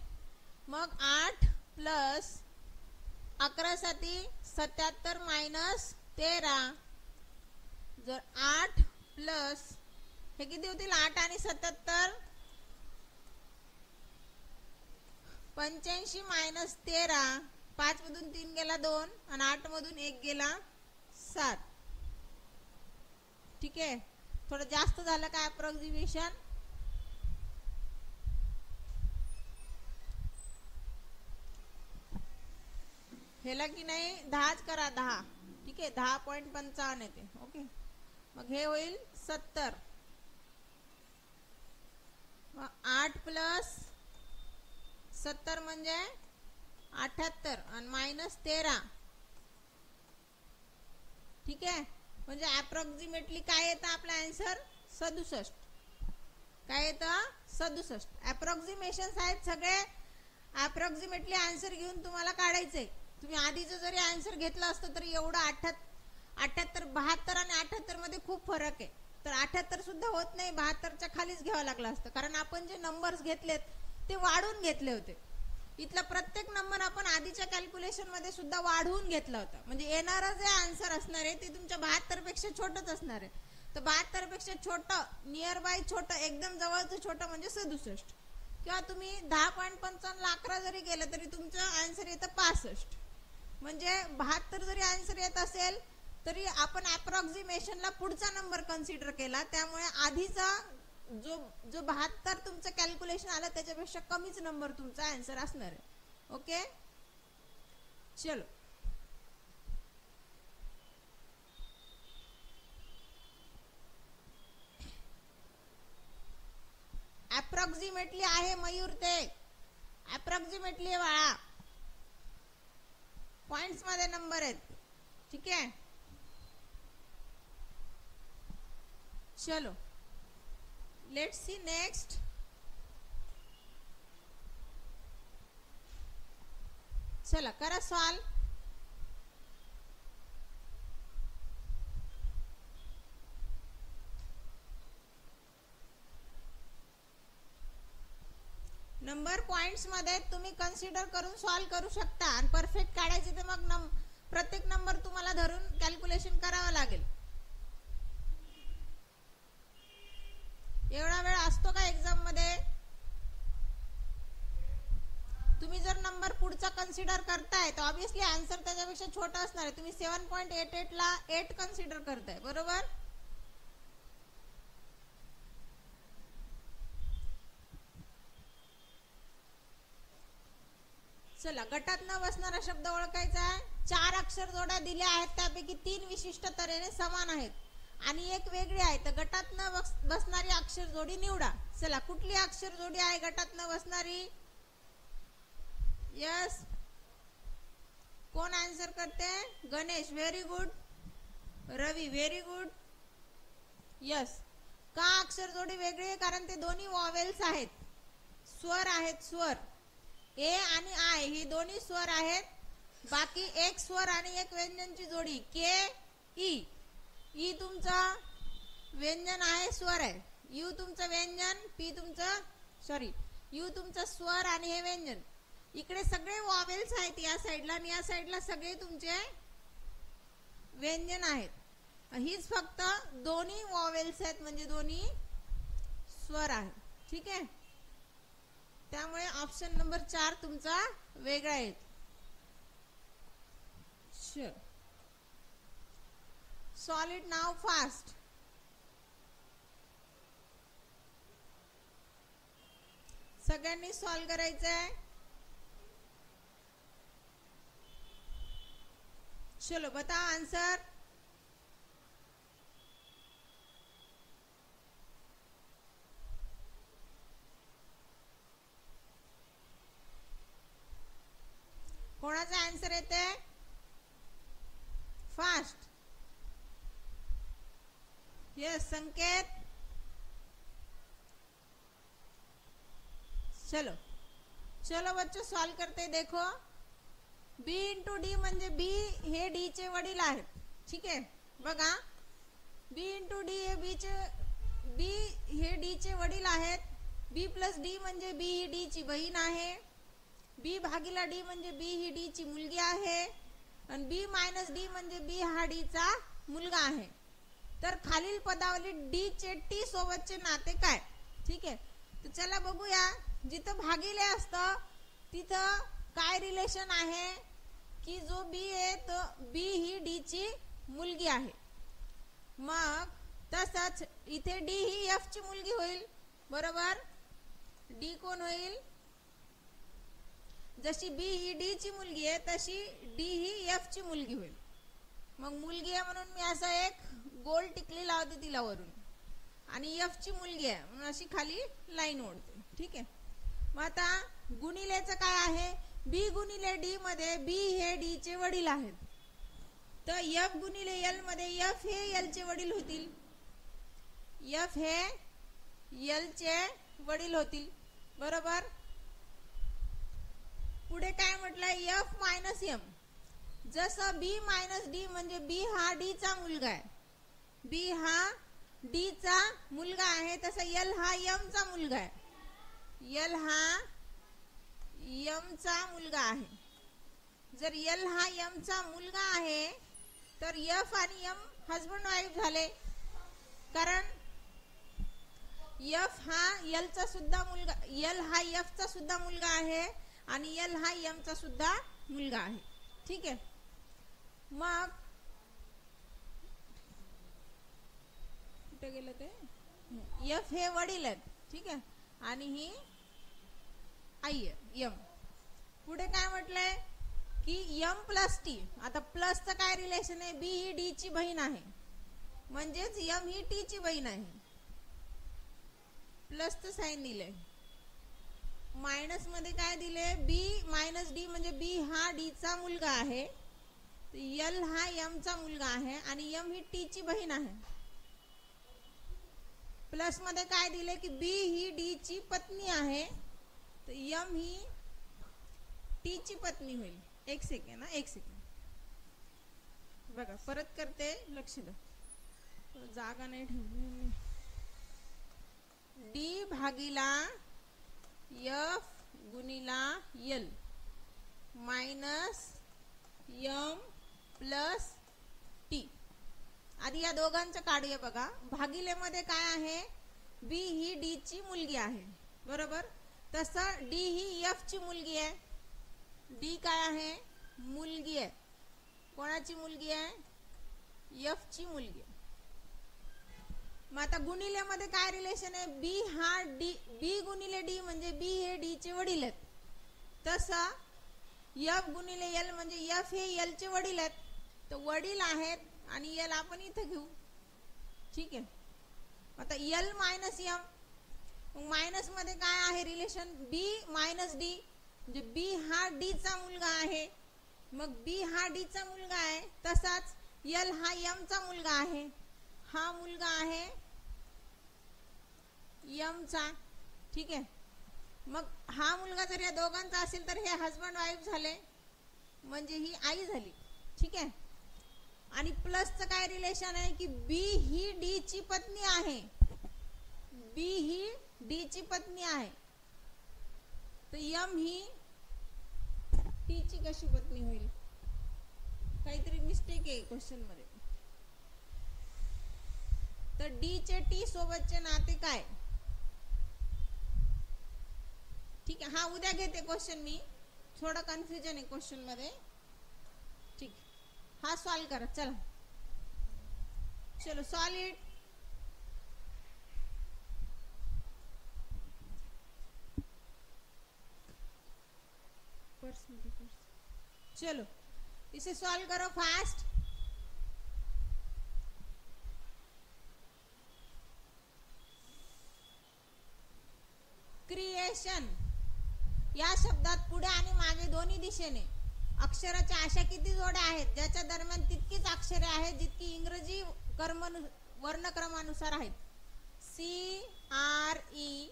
Speaker 1: मग 8 प्लस 11 साठी 77 मायनस 13. जर 8 प्लस हे किती होतील? 8 आणि 77 85 मायनस 13. 5 मधून 3 गेला 2 आणि 8 मधून 1 गेला 7. ठीक आहे. थोडं जास्त झालं का अप्रॉक्सिमेशन? हेला की नाही 10च करा, 10. ठीक आहे. 10.55 येते. ओके. मग हे होईल 70. 8 प्लस 70 म्हणजे 78 आणि मायनस 13. ठीक आहे. म्हणजे अप्रॉक्सिमेटली काय येतं आपला आन्सर? 67. काय येतं? 67. अप्रॉक्सिमेशन्स आहेत सगळे. अप्रॉक्सिमेटली आन्सर घेऊन तुम्हाला काढायचंय. तुम्ही आधीचं जरी आन्सर घेतलं असतं तरी एवढं 78, 72 आणि 78 मध्ये खूप फरक आहे. तर 78 सुद्धा होत नाही, 72च्या खालीच घ्यावं लागलं असतं, कारण आपण जे नंबर्स घेतलेत ते वाढवून घेतले होते. इथला प्रत्येक नंबर आपण आधीच्या कॅल्क्युलेशन मध्ये सुद्धा वाढवून घेतला होता. म्हणजे येणारा जे आन्सर असणार आहे ते तुमच्या 72 पेक्षा छोटच असणार आहे. तर 72 पेक्षा छोटं नियर बाय छोटं एकदम जवळचं छोटं म्हणजे 67 किंवा तुम्ही 10.55 11 जरी केलं तरी तुमचं आन्सर येतं 65. म्हणजे 72 जरी आन्सर येत असेल तरी आपण अप्रॉक्सिमेशनला पुढचा नंबर कन्सिडर केला, त्यामुळे आधीचा जो 72 तुमचं कॅल्क्युलेशन आलं त्याच्यापेक्षा कमीच नंबर तुमचा आन्सर असणार आहे. ओके, चलो अप्रॉक्सिमेटली आहे मयूर, ते अप्रॉक्सिमेटली आहे बाळा, पॉइंट्स मध्ये नंबर आहेत. ठीक आहे, चलो लेट्स सी नेक्स्ट. चला करा सॉल्व. नंबर पॉइंट्स मध्ये तुम्ही कन्सिडर करून सॉल्व करू शकता आणि परफेक्ट काढायचे तर मग प्रत्येक नंबर तुम्हाला धरून कॅल्क्युलेशन करावं लागेल. एवढा वेळ असतो का एक्झाम मध्ये? तुम्ही जर नंबर पुढचा कन्सिडर करताय तर ऑब्विसली आन्सर त्याच्यापेक्षा छोटा असणार आहे. तुम्ही 7.88 ला 8 कन्सिडर करताय, बरोबर? चला गटात न बसणारा शब्द ओळखायचा आहे. 4 अक्षर जोड्या दिल्या आहेत, त्यापैकी 3 विशिष्ट तऱ्हेने समान आहेत आणि एक वेगळी आहे. तर गटात न बसणारी अक्षर जोडी निवडा. चला कुठली अक्षर जोडी आहे गटात न बसणारी? यस, कोण आन्सर करते? Ganesh, very good. Ravi, very good. Yes, का अक्षर जोडी वेगळी आहे? कारण ते दोन्ही वॉवेल्स आहेत, स्वर आहेत. स्वर ए आणि आय ही दोन्ही स्वर आहेत. बाकी एक स्वर आणि एक व्यंजनची जोडी के ई. ई तुमचा व्यंजन आहे, स्वर आहे. यू तुमचं व्यंजन, पी तुमचं यू तुमचं स्वर आणि हे व्यंजन. इकडे सगळे वॉवेल्स आहेत या साइडला आणि या साइडला सगळे तुमचे व्यंजन आहेत. हीच फक्त दोन्ही वॉवेल्स आहेत म्हणजे दोन्ही स्वर आहेत. ठीक आहे, त्यामुळे ऑप्शन नंबर 4 तुमचा वेगळा आहे. सॉलिड नाव फास्ट. सगळ्यांनी सॉल्व करायचं आहे. चलो बताओ आंसर. कोणाचा आन्सर येते? फास्ट. यस संकेत. चलो चलो बच्चों सॉल्व करते. देखो बी इंटू डी म्हणजे बी हे डी चे वडील आहेत. ठीक आहे, बघा बी इंटू डी हे बी हे डी चे वडील आहेत. बी प्लस डी म्हणजे बी ही डी ची बहीण आहे. बी भागीला डी म्हणजे बी ही डी ची मुलगी आहे आणि बी मायनस डी म्हणजे बी हा डी चा मुलगा आहे. तर खालील पदावलीत डी चे टी सोबतचे नाते काय? ठीक आहे, तर चला बघूया. जिथं भागिले असतं तिथं काय रिलेशन आहे की जो बी आहे तो बी ही डी ची मुलगी आहे. मग तसंच इथे डी ही एफ ची मुलगी होईल, बरोबर? डी कोण होईल? जशी बी ही डी ची मुलगी आहे तशी डी ही एफ ची मुलगी होईल. मग मुलगी आहे म्हणून मी असं एक गोल टिकली लावते तिला वरून आणि एफ ची मुलगी आहे म्हणून अशी खाली लाईन ओढते. ठीक आहे, मग आता गुणिलेचं काय आहे? बी गुणिले डी मध्ये बी हे डी चे वडील आहेत. तर एफ गुणिले एल मध्ये एफ हे एल चे वडील होतील. एफ हे एल चे वडील होतील, बरोबर? पुढे काय म्हटलं? F minus M. जसं बी मायनस डी म्हणजे बी हा डी चा मुलगा आहे, बी हा डी चा मुलगा आहे, तसं एल हा एम चा मुलगा आहे. एल हा एम चा मुलगा आहे. जर एल हा एम चा मुलगा आहे तर एफ आणि एम हस्बंड वाईफ झाले. कारण एफ हा एल चा सुद्धा मुलगा, एल हा एफ चा सुद्धा मुलगा आहे आणि एल हा एम चा सुद्धा मुलगा आहे. ठीक आहे. मग कुठे गेलं ते, एफ हे वडील आहेत. ठीक आहे. आणि ही आई आहे एम. पुढे काय म्हटलंय की एम प्लस टी. आता प्लसचं काय रिलेशन आहे, बी ही डी ची बहीण आहे म्हणजेच एम ही टी ची बहीण आहे. प्लसचं साइन दिलंय. मायनस मध्ये काय दिले, बी मायनस डी म्हणजे बी हा डी चा मुलगा आहे, एल हा एम चा मुलगा आहे आणि एम ही टी ची बहीण आहे. प्लस मध्ये काय दिले की बी ही डी ची पत्नी आहे, तर एम ही टी ची पत्नी होईल. एक सेकंड ना, एक सेकंड बघा, परत करते, लक्ष द्या, जागा नाही ठेवली. डी भागीला एफ गुणिला L minus M plus T. आधी या दोघांचं काढूया. बघा, भागिले मध्ये काय आहे, बी ही डी ची मुलगी आहे, बरोबर. तसं डी ही एफ ची मुलगी आहे. डी काय आहे, मुलगी आहे. कोणाची मुलगी आहे, एफ ची मुलगी आहे. मग आता गुणिले मध्ये काय रिलेशन आहे, बी हा डी, बी गुणिले डी म्हणजे बी हे डी चे वडील आहेत. तसं एफ गुणिले एल म्हणजे एफ हे एल चे वडील आहेत. तर वडील आहेत आणि एल आपण इथं घेऊ. ठीक आहे. आता एल मायनस एम, मायनस मध्ये काय आहे रिलेशन, बी मायनस डी म्हणजे बी हा डी चा मुलगा आहे. मग बी हा डी चा मुलगा आहे, तसाच एल हा एम चा मुलगा आहे. हा मुलगा आहे एम चा. ठीक आहे. मग हा मुलगा जर या दोघांचा असेल तर हे हस्बंड वाईफ झाले, म्हणजे ही आई झाली. ठीक आहे. आणि प्लसचं काय रिलेशन आहे की बी ही डी ची पत्नी आहे, बी ही डी ची पत्नी आहे, तर एम ही टी ची कशी पत्नी होईल. काहीतरी मिस्टेक आहे क्वेश्चन मध्ये. तर डी चे टी सोबतचे नाते काय. ठीक आहे. हा उद्या घेते क्वेश्चन मी, थोडं कन्फ्युजन आहे क्वेश्चन मध्ये. ठीक, हा सॉल्व करा. चला, चलो सॉलिड. चलो इसे सॉल्व करो फास्ट. क्रिएशन या शब्दात पुढे आणि मागे दोन्ही दिशेने अक्षराच्या अशा किती जोड्या आहेत ज्याच्या दरम्यान तितकीच अक्षरे आहेत जितकी इंग्रजी वर्णक्रमानुसार आहेत. C R E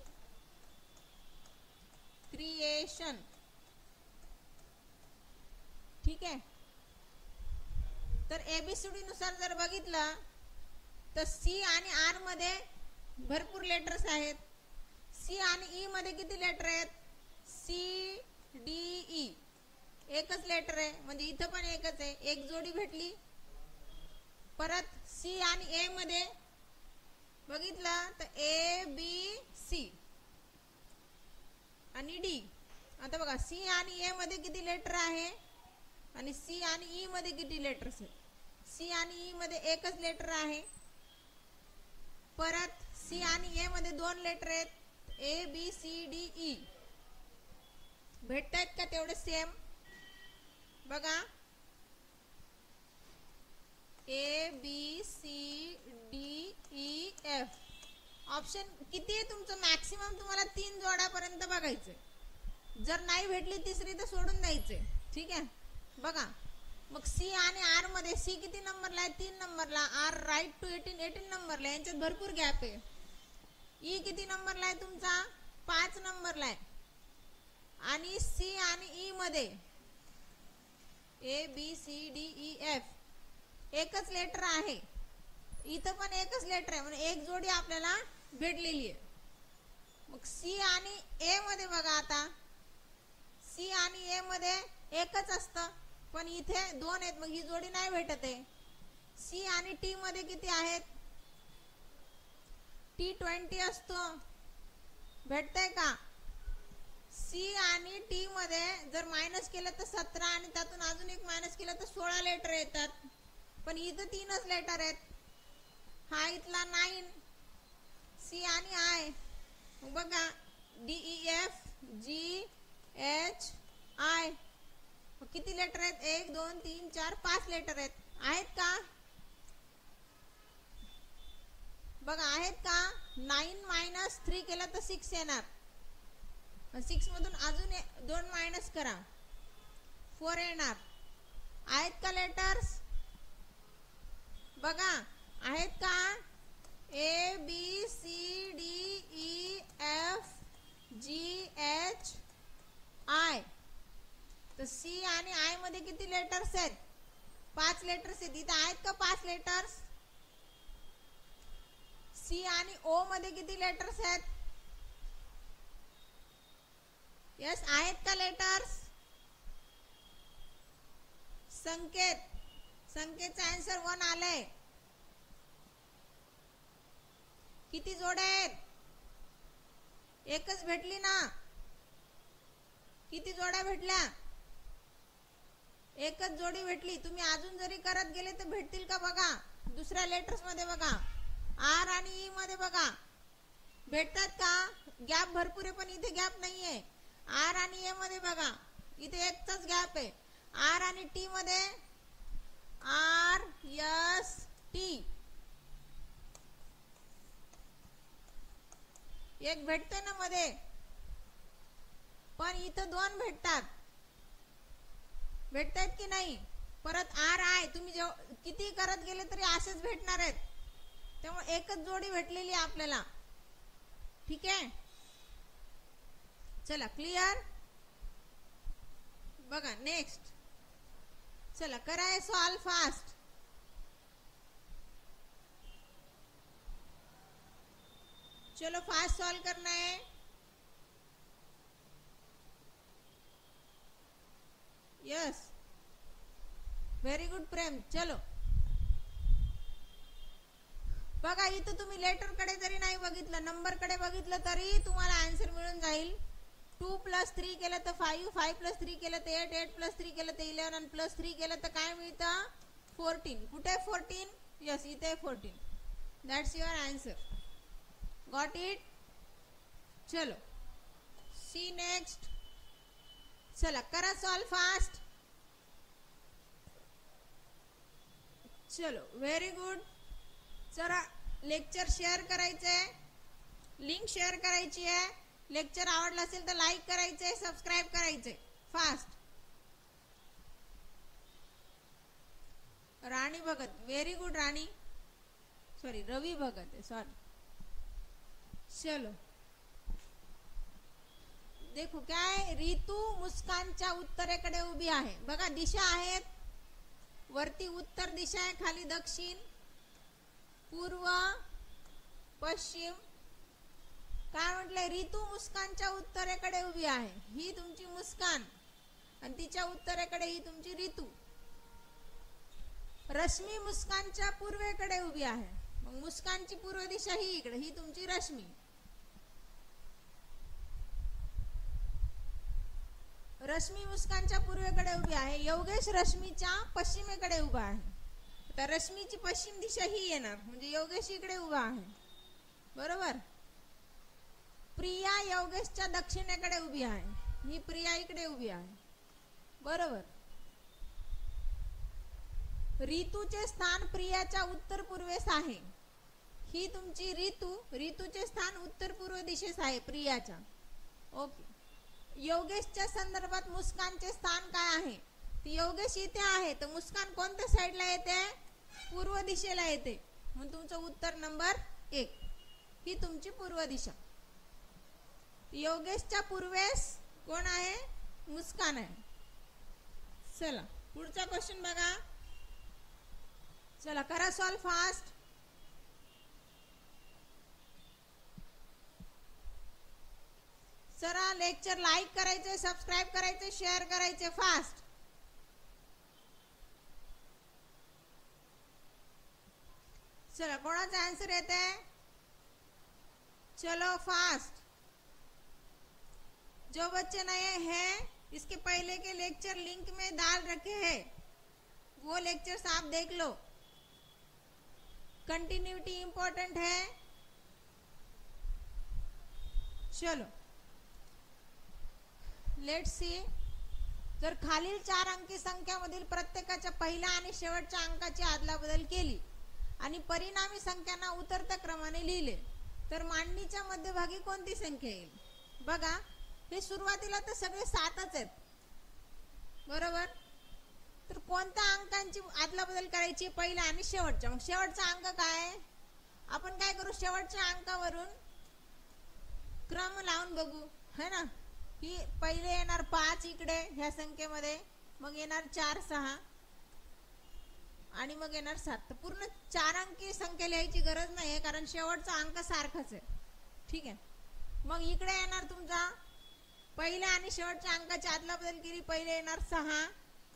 Speaker 1: creation. ठीक आहे. तर एबीसीडी नुसार जर बघितलं तर सी आणि आर मध्ये भरपूर लेटर्स आहेत. सी आणि ई मध्ये किती लेटर आहेत, सी डी ई एकच लेटर आहे, म्हणजे इथं पण एकच आहे, एक जोडी भेटली. परत सी आणि ए मध्ये बघितलं तर ए बी सी आणि डी. आता बघा, सी आणि ए मध्ये किती लेटर आहे आणि सी आणि ई मध्ये किती लेटर्स आहेत. सी आणि ई मध्ये एकच लेटर आहे. परत सी आणि ए मध्ये दोन लेटर आहेत, A B C D E. भेटतायत का तेवढे सेम. बघा, A B C D E F. Option किती आहे तुमचं, मॅक्सिमम तुम्हाला 3 जोड्यापर्यंत बघायचं. जर नाही भेटली तिसरी तर सोडून द्यायचे. ठीक आहे. बघा, मग सी आणि आर मध्ये सी किती नंबरला आहे, 3 नंबरला. आर राईट टू 18 नंबरला. यांच्यात भरपूर गॅप आहे. ई किती नंबरला आहे तुमचा, 5 नंबरला आहे. आणि सी आणि ई मध्ये A B C D E F एकच लेटर आहे. इथं पण एकच लेटर आहे, म्हणजे एक जोडी आपल्याला भेटलेली आहे. मग सी आणि ए मध्ये बघा, आता सी आणि ए मध्ये एकच असतं, पण इथे 2 आहेत, मग ही जोडी नाही भेटत आहे. सी आणि टी मध्ये किती आहेत, T20 असतो, भेटतंय का? सी आणि टी मध्ये जर मायनस केलं तर 17 आणि त्यातून अजून एक मायनस केलं तर 16 लेटर येतात, पण इथं 3च लेटर आहेत. हा इथला 9 सी आणि आय. बघा DEFGHI किती लेटर आहेत? 1 2 3 4 5 लेटर आहेत का? बघा आहेत का? 9 - 3 केलं तर 6 येणार. 6 मधून अजून 2 मायनस करा, 4 येणार. आहेत का लेटर्स? बघा आहेत का? ABCDEFGHI. तर सी आणि आय मध्ये किती लेटर्स आहेत? 5 लेटर्स आहेत. इथे आहेत का 5 लेटर्स? सी आणि ओ मध्ये किती लेटर्स आहेत? यस, आहेत का लेटर्स? संकेतचा आन्सर 1 आलाय. किती जोड्या आहेत? एकच भेटली ना. किती जोड्या भेटल्या? एकच जोडी भेटली. तुम्ही अजून जरी करत गेले तर भेटतील का बघा. दुसऱ्या लेटर्स मध्ये बघा, आर आणि ई मध्ये बघा, भेटतात का? गॅप भरपूर आहे, पण इथे गॅप नाहीये. आर आणि ए मध्ये बघा, इथे एकच गॅप आहे. आर आणि टी मध्ये RST एक भेटते ना मध्ये, पण इथं 2 भेटतात. भेटतात की नाही? परत RI तुम्ही किती करत गेले तरी असेच भेटणार आहेत. त्यामुळे एकच जोडी भेटलेली आपल्याला. ठीक आहे, चला क्लिअर. बघा नेक्स्ट, चला कराय सॉल्व फास्ट. चलो फास्ट सॉल्व करना है. यस, व्हेरी गुड प्रेम. चलो बघा, इथं तुम्ही लेटर कडे जरी नाही बघितलं, नंबर कडे बघितलं तरी तुम्हाला आन्सर मिळून जाईल. 2 + 3 केलं तर 5, 5 + 3 केलं तर 8, 8 + 3 केलं तर 11 आणि +3 केलं तर काय मिळतं? 14. कुठे 14? यस, इथे 14. That's your answer. Got it? चलो सी नेक्स्ट. चला करा सॉल्व फास्ट. चलो व्हेरी गुड. जरा लेक्चर शेअर करायचंय, लिंक शेअर करायची आहे. लेक्चर आवडला असेल तर लाईक करायचंय, सबस्क्राईब करायचंय. फास्ट. राणी भगत, व्हेरी गुड राणी. सॉरी, रवी भगत आहे, सॉरी. चलो देखो काय, रितू मुस्कानच्या उत्तरेकडे उभी आहे. बघा दिशा आहेत, वरती उत्तर दिशा आहे, खाली दक्षिण, पूर्व, पश्चिम. काय म्हटलंय? रितू मुस्कानच्या उत्तरेकडे उभी आहे. ही तुमची मुस्कान आणि तिच्या उत्तरेकडे ही तुमची रितू. रश्मी मुस्कानच्या पूर्वेकडे उभी आहे. मग मुस्कानची पूर्व दिशा ही इकडे, ही तुमची रश्मी. रश्मी मुस्कानच्या पूर्वेकडे उभी आहे. योगेश रश्मीच्या पश्चिमेकडे उभा आहे. तर रश्मीची पश्चिम दिशा ही येणार, म्हणजे योगेश इकडे उभा आहे. बरोबर. प्रिया योगेशच्या दक्षिणेकडे उभी आहे. ही प्रिया इकडे उभी आहे. बरोबर. ऋतूचे स्थान प्रियाच्या उत्तर पूर्वेस आहे. ही तुमची ऋतू, ऋतूचे स्थान उत्तर पूर्व दिशेस आहे प्रियाच्या. ओके. योगेशच्या संदर्भात मुस्कानचे स्थान काय आहे? योगेश इथे आहे, तर मुस्कान कोणत्या साईडला येते? पूर्व दिशेला येते. म्हणून तुमचं उत्तर नंबर 1. ही तुमची पूर्व दिशा. योगेशच्या पूर्वेस कोण आहे? मुस्कान आहे. चला पुढचा क्वेश्चन बघा. चला करा सॉल्व फास्ट. चला लेक्चर लाईक करायचे, सबस्क्राईब करायचे, शेअर करायचे. फास्ट. चला कोणाचा आन्सर येते? चलो फास्ट। जो बच्चे नए हैं इसके पहले के लेक्चर लिंक में डाल रखे हैं, वो लेक्चर्स आप देख लो। कंटिन्यूटी इंपॉर्टेंट है। चलो लेट्स सी। जर खालील 4 अंकी संख्यामधील प्रत्येकाच्या पहिल्या आणि शेवटच्या अंकाची अदलाबदल केली आणि परिणामी संख्यांना उतरत्या क्रमाने लिहिले तर मांडणीच्या मध्यभागी कोणती संख्या येईल? बघा, हे सुरुवातीला तर सगळे 7च आहेत, बरोबर? तर कोणत्या अंकांची अदलाबदल करायची? पहिल्या आणि शेवटच्या. मग शेवटचा अंक काय? आपण काय करू, शेवटच्या अंकावरून क्रम लावून बघू, है ना? ही पहिले येणार 5 इकडे ह्या संख्येमध्ये, मग येणार 4 6 आणि मग येणार 7. तर पूर्ण 4 अंकी संख्या लिहायची गरज नाही, कारण शेवटचा अंक सारखाच आहे, ठीक आहे? मग इकडे येणार तुमचा पहिल्या आणि शेवटच्या अंकाची अदलाबदल केली, पहिले येणार 6,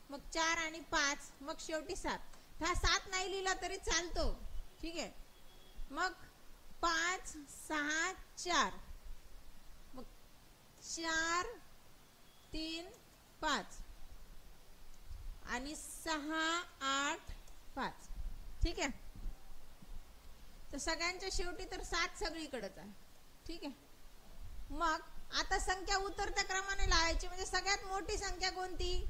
Speaker 1: मग 4 आणि 5, मग शेवटी 7. हा 7 नाही लिहिला तरी चालतो, ठीक आहे? मग 5 6 4, मग 4 3 5 आणि 6 8 5, ठीक आहे? तर सगळ्यांच्या शेवटी तर 7 सगळीकडेच आहे, ठीक आहे? मग आता संख्या उतरत्या क्रमाने लावायची, म्हणजे सगळ्यात मोठी संख्या कोणती?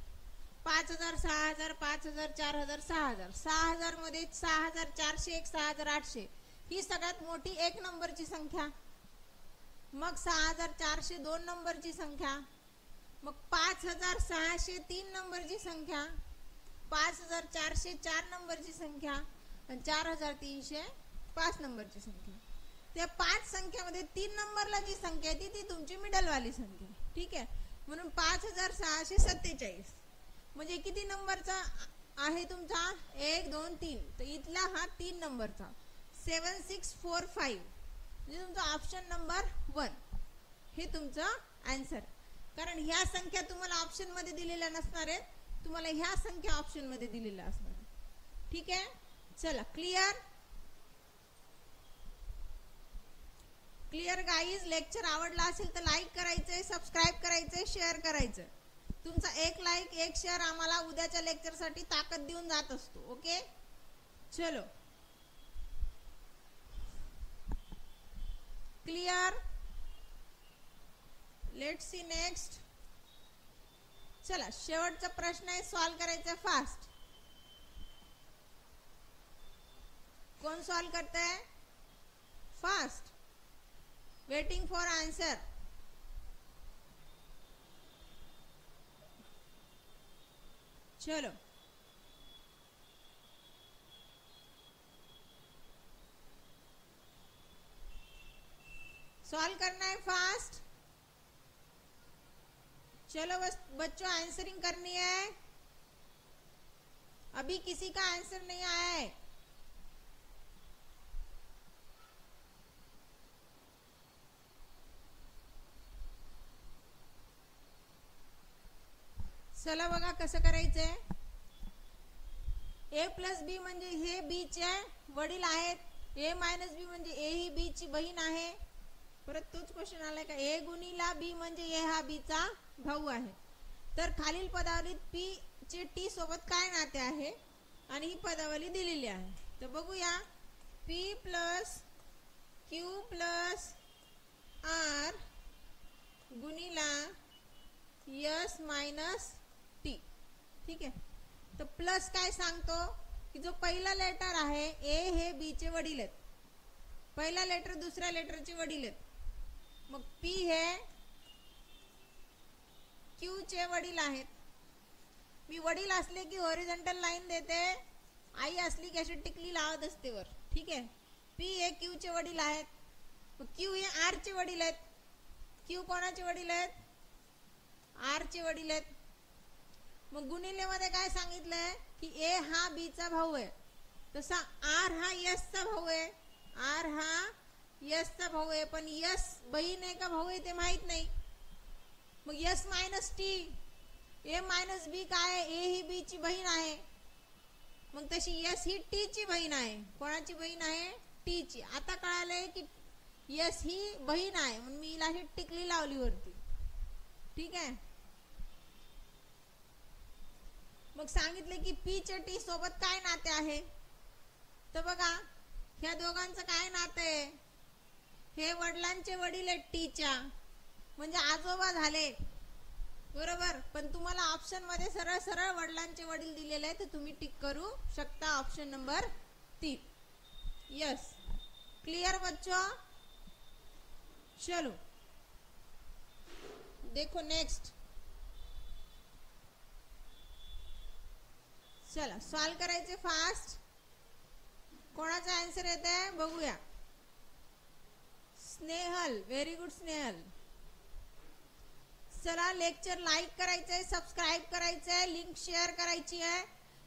Speaker 1: 5000 6000 5000 4000 6000. 6000 मध्ये 6401 6800 ही सगळ्यात मोठी 1 नंबरची संख्या. मग 6400 2 नंबरची संख्या. मग 5600 3 नंबरची संख्या. 5400 4 नंबरची संख्या आणि 4300 5 नंबरची संख्या. त्या 5 संख्यामध्ये 3 नंबरला जी संख्या आहे ती तुमची मिडल वाली संख्या, ठीक आहे? म्हणून 5647. म्हणजे किती नंबरचा आहे तुमचा? 1 2 3. तर इथला हा 3 नंबरचा 7645, म्हणजे तुमचा ऑप्शन नंबर 1 हे तुमचं आन्सर. कारण ह्या संख्या तुम्हाला ऑप्शन मध्ये दिलेल्या नसणार आहेत, तुम्हाला ह्या संख्या ऑप्शन मध्ये दिलेल्या असणार, ठीक आहे? चला, क्लिअर क्लिअर गाईज. लेक्चर आवडला असेल तर लाईक करायचंय, सबस्क्राईब करायचंय, शेअर करायचं. तुमचा एक लाईक एक शेअर आम्हाला उद्याच्या लेक्चर साठी ताकद देऊन जात असतो. ओके, चलो क्लिअर. Let's see next. चला, शेवटचा प्रश्न आहे, सॉल्व करायचा फास्ट. कौन सॉल्व करता है? फास्ट. Waiting for answer. चलो, सॉल्व करना है फास्ट. चलो बस बच्चों, आंसरिंग करनी है. अभी किसी का आंसर नहीं आया है. चला बघा कसं करायचंय. ए प्लस बी म्हणजे हे बी चे वडील आहेत. ए मायनस बी म्हणजे ए ही बी ची बहीण आहे. परत तोच क्वेश्चन आलाय का? ए गुणिला बी म्हणजे ए हा बी चा भाऊ आहे. तर खालील पदावलीत पी चे टी सोबत काय नाते आहे आणि ही पदावली दिलेली आहे. तर बघूया. P plus Q plus R गुणिला यस मायनस टी, ठीक आहे? तर प्लस काय सांगतो की जो पहिला लेटर आहे ए हे बी चे वडील आहेत. पहिला लेटर दुसऱ्या लेटरचे वडील आहेत. मग पी हे क्यू चे वडील आहेत. मी वडील असले की हॉरिझॉन्टल लाईन देते, आई असली की अशी टिकली लावत असते वर, ठीक आहे? पी हे क्यू चे वडील आहेत. मग क्यू हे आर चे वडील आहेत. क्यू कोणाचे वडील आहेत? आर चे वडील आहेत. मग गुणिले मध्ये काय सांगितलंय की ए हा बी चा भाऊ आहे, तसा आर हा यस चा भाऊ आहे. आर हा यस चा भाऊ आहे, पण यस बहीण आहे का भाऊ आहे ते माहित नाही. मग यस मायनस टी, ए मायनस बी काय आहे? ए ही बी ची बहीण आहे. मग तशी यस ही टी ची बहीण आहे. कोणाची बहीण आहे? टी ची. आता कळालंय की यस, ही बहीण आहे म्हणून मी हिला ही टिकली लावली वरती. ठीक आहे. मग सांगितले की पी च्या टी सोबत काय नाते आहे. तर बघा ह्या दोघांचं काय नाते आहे. हे वडिलांचे वडील आहेत टीच्या, म्हणजे आजोबा झाले. बरोबर. पण तुम्हाला ऑप्शन मध्ये सरळ सरळ वडिलांचे वडील दिलेले आहे, तर तुम्ही टिक करू शकता ऑप्शन नंबर 3. यस. क्लियर बच्चों. चलो देखो नेक्स्ट. चला सॉल्व करायचे फास्ट. कोणाचा आन्सर येत आहे बघूया. Snehal, very good Snehal. चला लेक्चर लाईक करायचं आहे, सबस्क्राईब करायचं आहे, लिंक शेअर करायची आहे.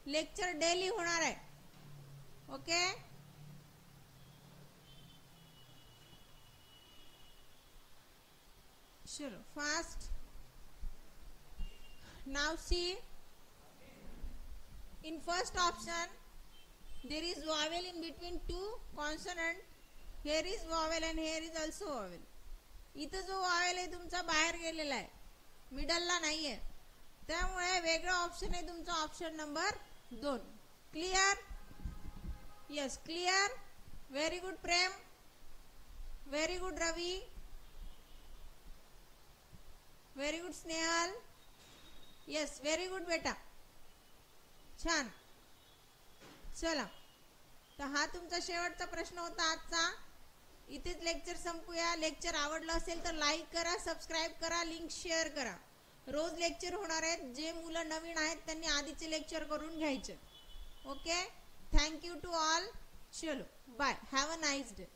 Speaker 1: लेक्चर डेली होणार आहे. ओके. चलो fast. Now see, in first option there is vowel in between two consonant. Here is vowel and here is also vowel. इथं जो vowel आहे तुमचा बाहेर गेलेला आहे, मिडलला नाहीये, त्यामुळे वेगळा ऑप्शन आहे तुमचा option number 2. Clear. Yes clear. Very good Prem, very good Ravi, very good Snehal. Yes very good बेटा, छान. चला, तर हा तुमचा शेवटचा प्रश्न होता आजचा. इथेच लेक्चर संपूया. लेक्चर आवडलं असेल तर लाईक करा, सबस्क्राईब करा, लिंक शेअर करा. रोज लेक्चर होणार आहेत. जे मुलं नवीन आहेत त्यांनी आधीचे लेक्चर करून घ्यायचे. Okay. Thank you to all. चलो bye. Have a nice day.